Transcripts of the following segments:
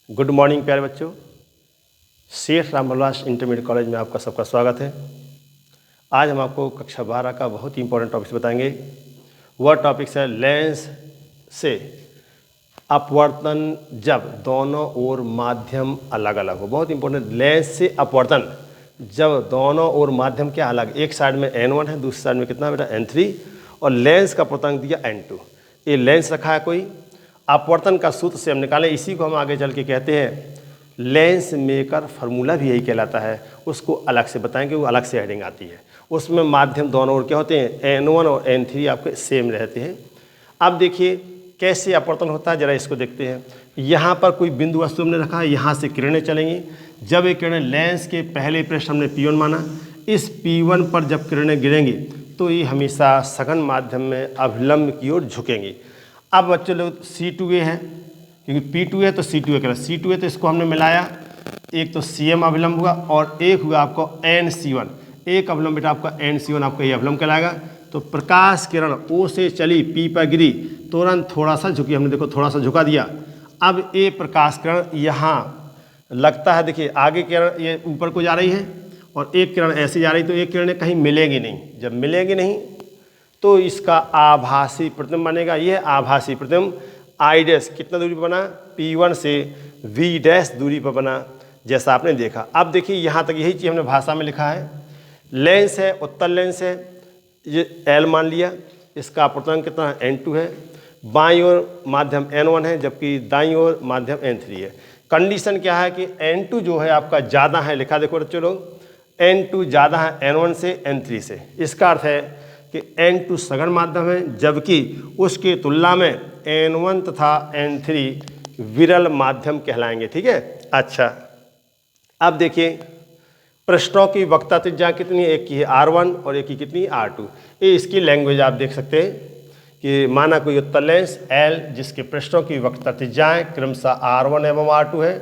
Good morning प्यारे बच्चों। Sheikh Ramvilas intermediate college में आपका सबका स्वागत है। आज हम आपको कक्षा 12 का बहुत ही इंपॉर्टेंट टॉपिक्स बताएंगे। वह टॉपिक्स है लेंस से अपवर्तन जब दोनों ओर माध्यम अलग अलग हो। बहुत इंपॉर्टेंट, लेंस से अपवर्तन जब दोनों ओर माध्यम क्या अलग, एक साइड में N1 है, दूसरी साइड में कितना बेटा N3, और लेंस का पूर्णांक दिया N2। ये लेंस रखा है कोई, अपवर्तन का सूत्र से हम निकालें, इसी को हम आगे चल के कहते हैं लेंस मेकर फार्मूला भी यही कहलाता है। उसको अलग से बताएंगे, वो अलग से हेडिंग आती है। उसमें माध्यम दोनों ओर क्या होते हैं, N1 और N3 आपके सेम रहते हैं। अब देखिए कैसे अपवर्तन होता है, जरा इसको देखते हैं। यहाँ पर कोई बिंदु वस्तु हमने रखा है, यहाँ से किरणें चलेंगी। जब ये किरणें लेंस के पहले पृष्ठ हमने P1 माना, इस P1 पर जब किरणें गिरेंगी तो ये हमेशा सघन माध्यम में अभिलंब की ओर झुकेंगी। अब बच्चों लोग C2A है, क्योंकि P2 है तो C2A करा, C2 है तो इसको हमने मिलाया, एक तो CM अभिलंब हुआ और एक हुआ आपको NC1। एक अभिलंब बेटा आपका NC1 आपका ये अभिलंब कहलाएगा। तो प्रकाश किरण O से चली P पर गिरी, तुरंत थोड़ा सा झुकी, हमने देखो थोड़ा सा झुका दिया। अब ये प्रकाश किरण यहाँ लगता है, देखिए आगे किरण ये ऊपर को जा रही है और एक किरण ऐसे जा रही, तो एक किरणें कहीं मिलेंगी नहीं। जब मिलेंगी नहीं तो इसका आभासी प्रतिबिंब बनेगा। यह आभासी प्रतिबिंब I डैश कितना दूरी पर बना, P1 से V डैश दूरी पर बना, जैसा आपने देखा। अब देखिए यहाँ तक यही चीज़ हमने भाषा में लिखा है। लेंस है, उत्तल लेंस है, ये L मान लिया, इसका अपवर्तन कितना है, N2 है। बाईं ओर माध्यम N1 है, जबकि दाईं ओर माध्यम N3 है। कंडीशन क्या है कि N2 जो है आपका ज़्यादा है, लिखा देखो बच्चों लोग, N2 ज़्यादा है N1 से N3 से। इसका अर्थ है कि N2 सघन माध्यम है, जबकि उसकी तुलना में N1 तथा N3 विरल माध्यम कहलाएंगे। ठीक है, अच्छा अब देखिए पृष्ठों की वक्रता त्रिज्या कितनी है, एक की है R1 और एक की कितनी R2। ये इसकी लैंग्वेज आप देख सकते हैं कि माना कोई उत्तल लेंस L जिसके पृष्ठों की वक्रता त्रिज्याएं क्रमशः R1 एवं R2 है,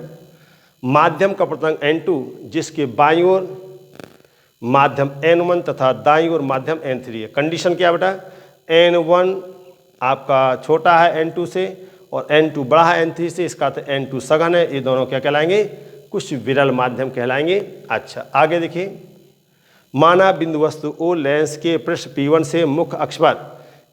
माध्यम का पूर्णांक N2 जिसके बाईं ओर माध्यम N1 तथा दाईं ओर माध्यम N3 है। कंडीशन क्या बेटा, N1 आपका छोटा है N2 से और N2 बड़ा है N3 से, इसका अर्थ N2 सघन है। ये दोनों क्या कहलाएंगे, कुछ विरल माध्यम कहलाएंगे। अच्छा आगे देखिए, माना बिंदु वस्तु O लेंस के पृष्ठ P1 से मुख्य अक्ष पर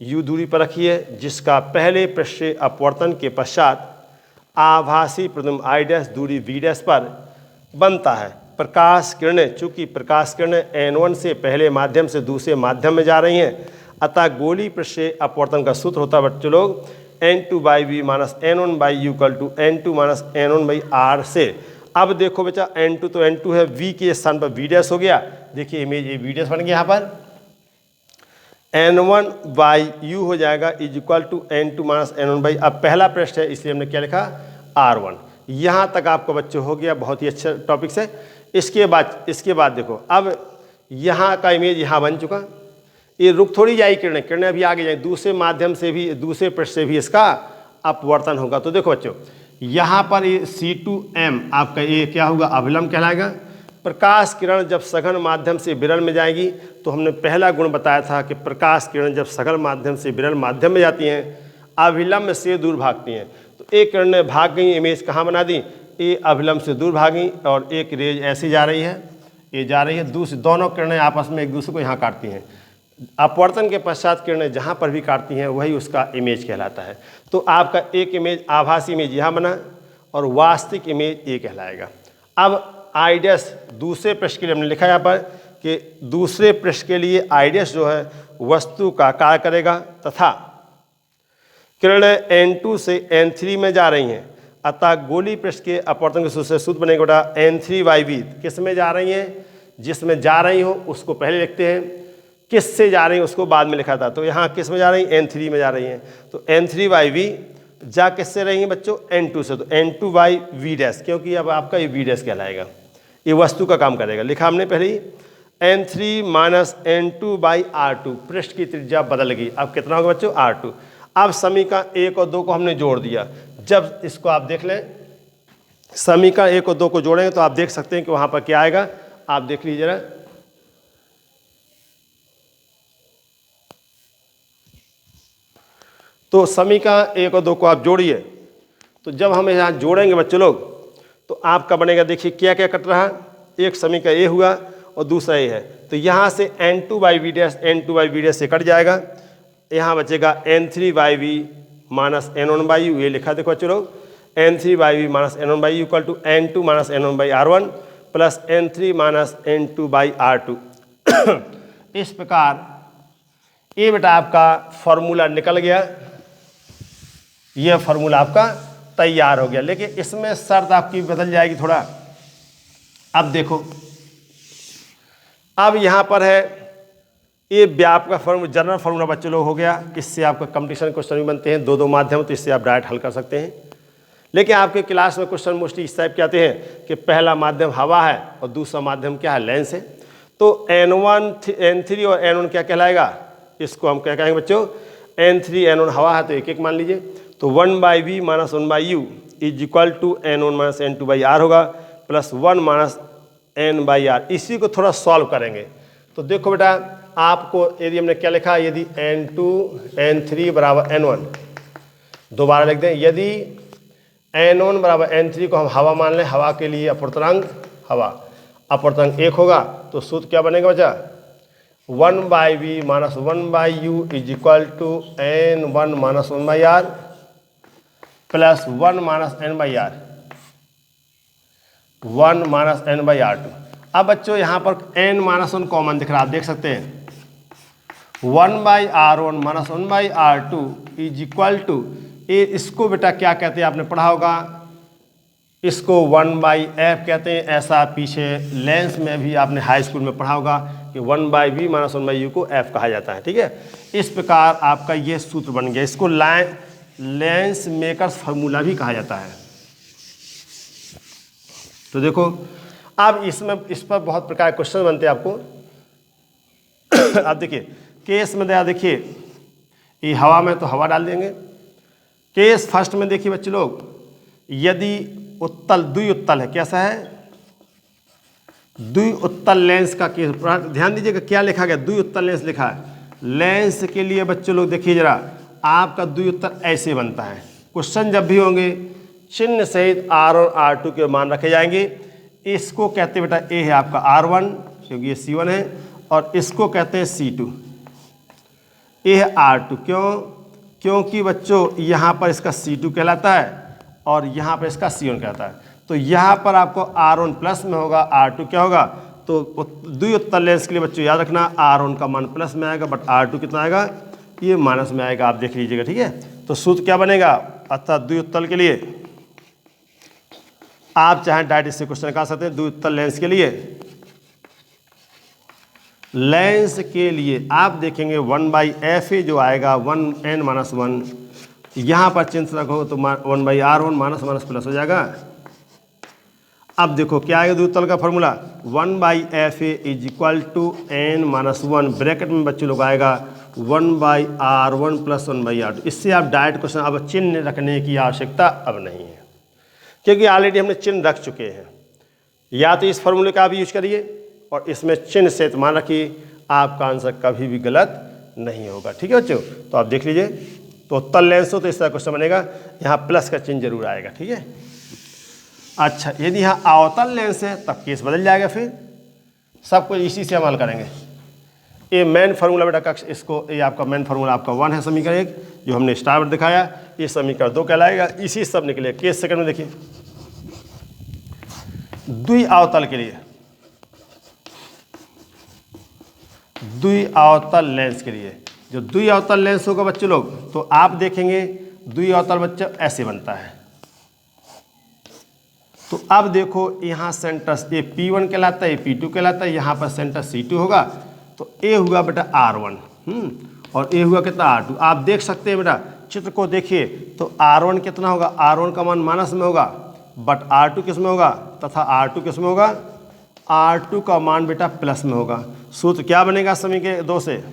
U दूरी पर रखी है, जिसका पहले पृष्ठ से अपवर्तन के पश्चात आभासी प्रतिबिंब I डैश दूरी V डैश पर बनता है। प्रकाश किरणें, चूंकि प्रकाश किरणें N1 से पहले माध्यम से दूसरे माध्यम में जा रही हैं, अतः गोली पृष्ठ से अपवर्तन का सूत्र होता है बच्चों लोग N2/V minus N1 by U equal to N2 minus N1 by R से। अब देखो बच्चा N2 तो N2 है, V के स्थान पर V डैश हो गया। देखिए इमेज ये V डैश बन गया, यहाँ पर N1 बाई U हो जाएगा is equal to N2 minus N1 by. अब पहला पृष्ठ है इसलिए हमने क्या लिखा, R1। यहाँ तक आपको बच्चों हो गया, बहुत ही अच्छा टॉपिक्स है। इसके बाद देखो, अब यहाँ का इमेज यहाँ बन चुका। ये रुक थोड़ी जाएगी किरणें, किरणें अभी आगे जाएगी, दूसरे माध्यम से भी, दूसरे पृष्ठ से भी इसका अपवर्तन होगा। तो देखो बच्चों, यहाँ पर ये C2M आपका ये क्या होगा, अभिलंब कहलाएगा। प्रकाश किरण जब सघन माध्यम से विरल में जाएगी, तो हमने पहला गुण बताया था कि प्रकाश किरण जब सघन माध्यम से विरल माध्यम में जाती हैं, अभिलंब से दूर भागती हैं। तो एक किरणें भाग गई, इमेज कहाँ बना दी, ये अभिलंब से दूर भागी, और एक रेज ऐसी जा रही है, ये जा रही है, दूसरी दोनों किरणें आपस में एक दूसरे को यहाँ काटती हैं। अपवर्तन के पश्चात किरणें जहाँ पर भी काटती हैं वही उसका इमेज कहलाता है। तो आपका एक इमेज, आभासी इमेज यहाँ बना और वास्तविक इमेज ये कहलाएगा। अब I डैश दूसरे पृष्ठ के लिए हमने लिखा यहाँ पर कि दूसरे पृष्ठ के लिए I डैश जो है वस्तु का कार्य करेगा, तथा किरणें N2 से N3 में जा रही हैं, अतः गोली पृष्ठ के अपवर्तन के सूत्र से सूत्र बनेगा बेटा N3/V। किस में जा रही हैं, जिसमें जा रही हो उसको पहले लिखते हैं, किस से जा रही हैं उसको बाद में लिखा था। तो यहाँ किस में जा रही हैं, N3 में जा रही हैं। तो N3/V जा किससे रही हैं बच्चों, N2 से, तो N2/V डैश, क्योंकि अब आपका ये V डैश कहलाएगा, ये वस्तु का काम करेगा। लिखा हमने पहले ही N3 माइनस N2/R2, पृष्ठ की त्रिज्या बदल गई। अब कितना होगा बच्चों, R2। अब समीकरण 1 और 2 को हमने जोड़ दिया। जब इसको आप देख लें, समीकरण 1 और 2 को जोड़ेंगे तो आप देख सकते हैं कि वहाँ पर क्या आएगा, आप देख लीजिए जरा। तो समीकरण 1 और 2 को आप जोड़िए, तो जब हम यहाँ जोड़ेंगे बच्चों लोग तो आपका बनेगा, देखिए क्या क्या कट रहा, एक समीकरण ए हुआ और दूसरा ए है, तो यहाँ से n2/v' से कट जाएगा, यहाँ बचेगा n3/v माइनस n1/u, ये लिखा देखो बच्चों लोग, n3/v minus n1/u equal to n2 minus n1/r1 plus n3 minus n2/r2। इस प्रकार ये बेटा आपका फॉर्मूला निकल गया, यह फॉर्मूला आपका तैयार हो गया। लेकिन इसमें शर्त आपकी बदल जाएगी थोड़ा। अब देखो, अब यहाँ पर है ये व्याप का फॉर्मूला, जनरल फॉर्मूला बच्चे लोग हो गया। इससे आपका कंपटीशन क्वेश्चन भी बनते हैं, दो माध्यम, तो इससे आप डायरेक्ट हल कर सकते हैं। लेकिन आपके क्लास में क्वेश्चन मोस्टली इस टाइप के आते हैं कि पहला माध्यम हवा है और दूसरा माध्यम क्या है, लेंस है। तो N1 N3 और N1 क्या कहलाएगा, इसको हम क्या कहेंगे बच्चों, N3 N1 हवा है तो एक एक मान लीजिए, तो 1/v minus 1/u is equal to N1 minus N2/r होगा प्लस 1 माइनस N/r। इसी को थोड़ा सॉल्व करेंगे। तो देखो बेटा, आपको यदि हमने क्या लिखा, यदि N2 N3 बराबर N1, दोबारा लिख दें, यदि N1 बराबर N3 को हम हवा मान लें, हवा के लिए अपवर्तनांक हवा, अपवर्तनांक 1 होगा, तो सूत्र क्या बनेगा बच्चा, 1/v minus 1/u is equal to N1 minus 1/r plus 1 minus N/r, 1 minus N/r2। अब बच्चों यहाँ पर N माइनस 1 कॉमन दिख रहा है, आप देख सकते हैं, 1/r1 minus 1/r2 is equal to, ये इसको बेटा क्या कहते हैं, आपने पढ़ा होगा, इसको 1/f कहते हैं। ऐसा पीछे लेंस में भी आपने हाई स्कूल में पढ़ा होगा कि 1/v माइनस 1/u को f कहा जाता है, ठीक है। इस प्रकार आपका ये सूत्र बन गया, इसको लेंस मेकर्स फार्मूला भी कहा जाता है। तो देखो, अब इसमें इस पर बहुत प्रकार के क्वेश्चन बनते हैं आपको। अब देखिए केस में देखिए, ये हवा में तो हवा डाल देंगे। केस फर्स्ट में देखिए बच्चे लोग, यदि उत्तल द्विउत्तल है, कैसा है, द्विउत्तल लेंस का केस, ध्यान दीजिएगा क्या लिखा गया, द्विउत्तल लेंस लिखा है। लेंस के लिए बच्चे लोग देखिए जरा, आपका द्विउत्तल ऐसे बनता है। क्वेश्चन जब भी होंगे चिन्ह सहित R और R2 के मान रखे जाएंगे। इसको कहते हैं बेटा, ए है आपका R1 क्योंकि ये C1 है, और इसको कहते हैं C2, ए है R2। क्योंकि बच्चों यहाँ पर इसका C2 कहलाता है और यहाँ पर इसका C1 कहलाता है। तो यहाँ पर आपको R1 प्लस में होगा, R2 क्या होगा, तो द्विउत्तल लेंस के लिए बच्चों याद रखना, R1 का मान प्लस में आएगा, बट R2 कितना आएगा, ये माइनस में आएगा, आप देख लीजिएगा, ठीक है। तो सूत्र क्या बनेगा, अतः द्विउत्तल के लिए आप चाहे डायरेक्ट इससे क्वेश्चन निकाल सकते हैं। द्विउत्तल लेंस के लिए आप देखेंगे 1/f जो आएगा 1n माइनस 1, यहाँ पर चिन्ह रखो तो 1/r1 माइनस माइनस प्लस हो जाएगा। अब देखो क्या आएगा द्विउत्तल का formula, 1/f is equal to n minus 1, bracket में बच्चे लोग आएगा 1/r1 प्लस 1/r2। इससे आप डायरेक्ट क्वेश्चन, अब चिन्ह रखने की आवश्यकता अब नहीं है, क्योंकि ऑलरेडी हमने चिन्ह रख चुके हैं। या तो इस फॉर्मूले का आप यूज करिए और इसमें चिन्ह से मान रखिए, आपका आंसर कभी भी गलत नहीं होगा, ठीक है बच्चों। तो आप देख लीजिए, तो उत्तल लेंस हो तो इस तरह क्वेश्चन बनेगा, यहाँ प्लस का चिन्ह जरूर आएगा, ठीक है। अच्छा, यदि यहाँ अवतल लेंस है तब केस बदल जाएगा, फिर सब कुछ इसी से अमल करेंगे। ये मेन फार्मूला बेटा कक्ष, इसको ये आपका मेन फार्मूला आपका 1 है, समीकरण 1 जो हमने स्टार में दिखाया, ये समीकरण 2 कहलाएगा। इसी सब निकले। केस सेकंड में देखिए, द्विअवतल के लिए, द्विअवतल लेंस के लिए, जो द्विअवतल लेंस होगा बच्चे लोग, तो आप देखेंगे द्विअवतल बच्चा ऐसे बनता है। तो अब देखो यहाँ सेंटर ये P1 कहलाता है, ये P2 कहलाता है, यहाँ पर सेंटर C2 होगा, तो ए हुआ बेटा R1 और ए हुआ कितना R2। आप देख सकते हैं बेटा, चित्र को देखिए तो R1 कितना होगा, R1 का मान माइनस में होगा, बट R2 किस में होगा, तथा R2 किस में होगा, R2 का मान बेटा प्लस में होगा। सूत्र क्या बनेगा समीकरण 2 से,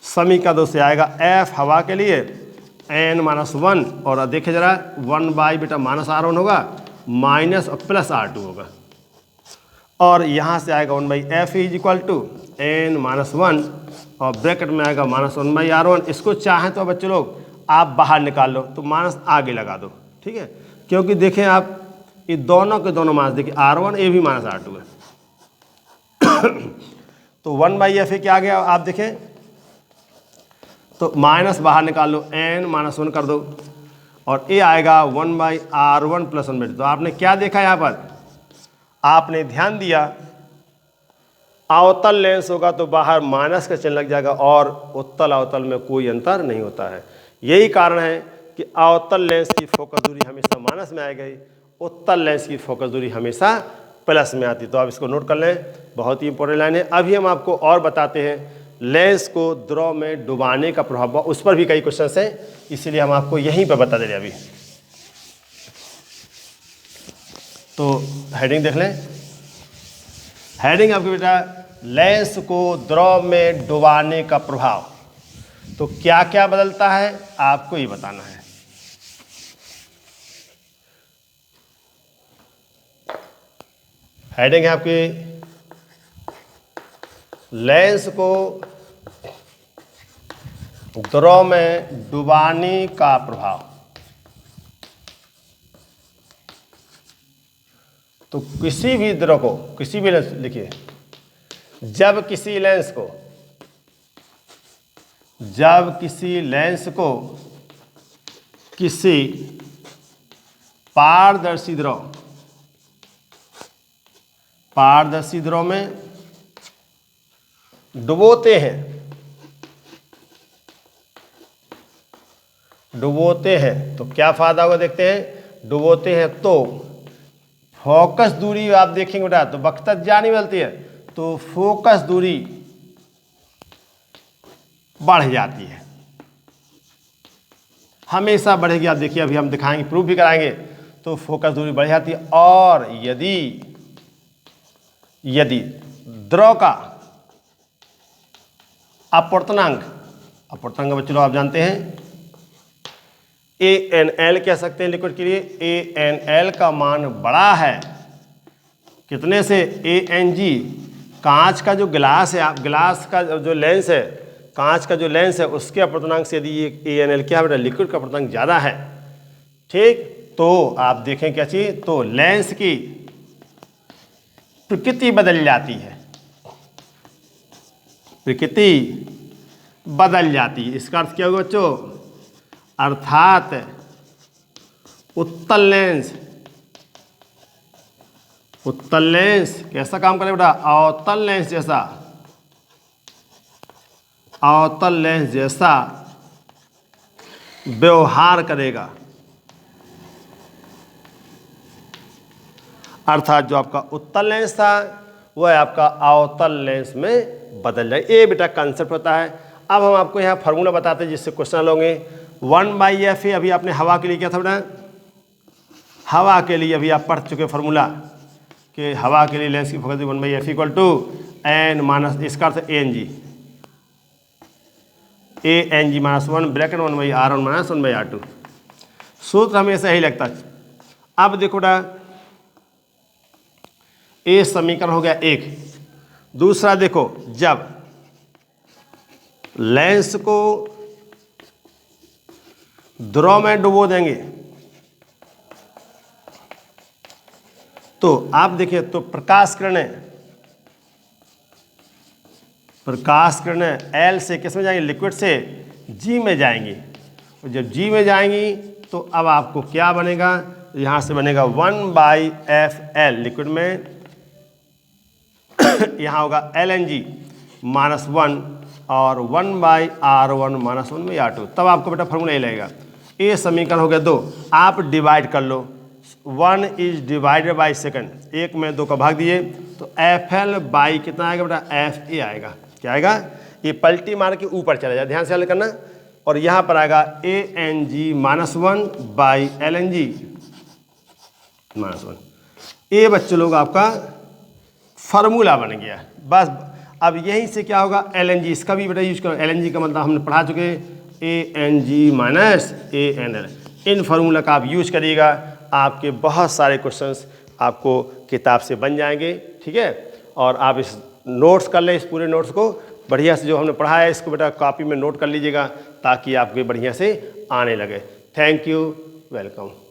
समीकरण 2 से आएगा F हवा के लिए n माइनस 1, और देखे जरा 1 बेटा माइनस R1 होगा, माइनस और प्लस R2 होगा, और यहाँ से आएगा 1/f is equal to n minus 1, और ब्रैकेट में आएगा माइनस 1/r1। इसको चाहें तो बच्चे लोग आप बाहर निकाल लो, तो माइनस आगे लगा दो, ठीक है, क्योंकि देखें आप ये दोनों के दोनों मास देखिए R1 ये भी माइनस R2 है तो 1/f क्या आ गया आप देखें, तो माइनस बाहर निकाल लो, n-1 कर दो और ये आएगा 1/R1 + 1/2। तो आपने क्या देखा यहाँ पर, आपने ध्यान दिया अवतल लेंस होगा तो बाहर माइनस का चिन्ह लग जाएगा और उत्तल अवतल में कोई अंतर नहीं होता है। यही कारण है कि अवतल लेंस की फोकस दूरी हमेशा माइनस में आएगी, उत्तल लेंस की फोकस दूरी हमेशा प्लस में आती। तो आप इसको नोट कर लें, बहुत ही इंपॉर्टेंट लाइन है। अभी हम आपको और बताते हैं लेंस को द्रव में डुबाने का प्रभाव, उस पर भी कई क्वेश्चन हैं, इसलिए हम आपको यहीं पर बता दे रहे हैं अभी। तो हेडिंग देख लें, हेडिंग आपके बेटा लेंस को द्रव में डुबाने का प्रभाव। तो क्या क्या बदलता है आपको ये बताना है। हेडिंग है आपकी लेंस को द्रव में डुबाने का प्रभाव। तो किसी भी द्रव को, किसी भी लेंस, देखिए जब किसी लेंस को किसी पारदर्शी द्रव में डुबोते हैं तो क्या फायदा होगा देखते हैं। डुबोते हैं तो फोकस दूरी आप देखेंगे बेटा, तो वक्रता ज्या नहीं मिलती है, तो फोकस दूरी बढ़ जाती है, हमेशा बढ़ेगी। आप देखिए अभी हम दिखाएंगे, प्रूफ भी कराएंगे, तो फोकस दूरी बढ़ जाती है। और यदि द्रव का अपवर्तनांक बच्चों आप जानते हैं ANL कह सकते हैं लिक्विड के लिए, ANL का मान बड़ा है कितने से, ANG, कांच का जो गिलास है, आप गिलास का जो लेंस है, कांच का जो लेंस है उसके अपवर्तनांक से यदि ये ANL क्या बेटा लिक्विड का अपवर्तनांक ज़्यादा है, ठीक, तो आप देखें क्या चीज़, तो लेंस की प्रकृति बदल जाती है, इसका अर्थ क्या होगा बच्चों, अर्थात उत्तल लेंस कैसा काम करेगा बेटा, अवतल लेंस जैसा व्यवहार करेगा। अर्थात जो आपका उत्तल लेंस था वह आपका अवतल लेंस में बदल जाए। ये बेटा कंसेप्ट होता है। अब हम आपको यहाँ फार्मूला बताते हैं जिससे क्वेश्चन होंगे। 1/f अभी आपने हवा के लिए क्या था बेटा, हवा के लिए अभी आप पढ़ चुके फार्मूला कि हवा के लिए लेंस की फोकस 1/f = n-, इसका अर्थ ANG-1 ब्रैकेट 1/R1 - 1/R2। सूत्र हमेशा यही लगता है। अब देखो बेटा ये समीकरण हो गया एक। दूसरा देखो, जब लेंस को द्रव में डुबो देंगे तो आप देखिए, तो प्रकाश किरणें L से किस में जाएंगी, लिक्विड से G में जाएंगी। और जब G में जाएंगी तो अब आपको क्या बनेगा, यहाँ से बनेगा 1/FL लिक्विड में, यहाँ होगा LNG-1 और 1/R1 - 1/R2। तब आपको बेटा फॉर्मूला ये लगेगा। ये समीकरण हो गया 2। आप डिवाइड कर लो, 1 इज डिवाइडेड बाई सेकंड, 1 में 2 का भाग दिए तो FL बाई कितना आएगा बेटा, FA आएगा। क्या आएगा, ये पलटी मार के ऊपर चला जाए, ध्यान से हल करना। और यहाँ पर आएगा ANG-1 बाई LNG-1। ये बच्चे लोग आपका फार्मूला बन गया। बस अब यहीं से क्या होगा, LNG, इसका भी बेटा यूज करो। LNG का मतलब हमने पढ़ा चुके हैं, ANG - ANL। इन फार्मूला का आप यूज करिएगा, आपके बहुत सारे क्वेश्चंस आपको किताब से बन जाएंगे, ठीक है। और आप इस नोट्स कर लें, इस पूरे नोट्स को बढ़िया से, जो हमने पढ़ा है इसको बेटा कॉपी में नोट कर लीजिएगा ताकि आपके बढ़िया से आने लगे। Thank you, welcome.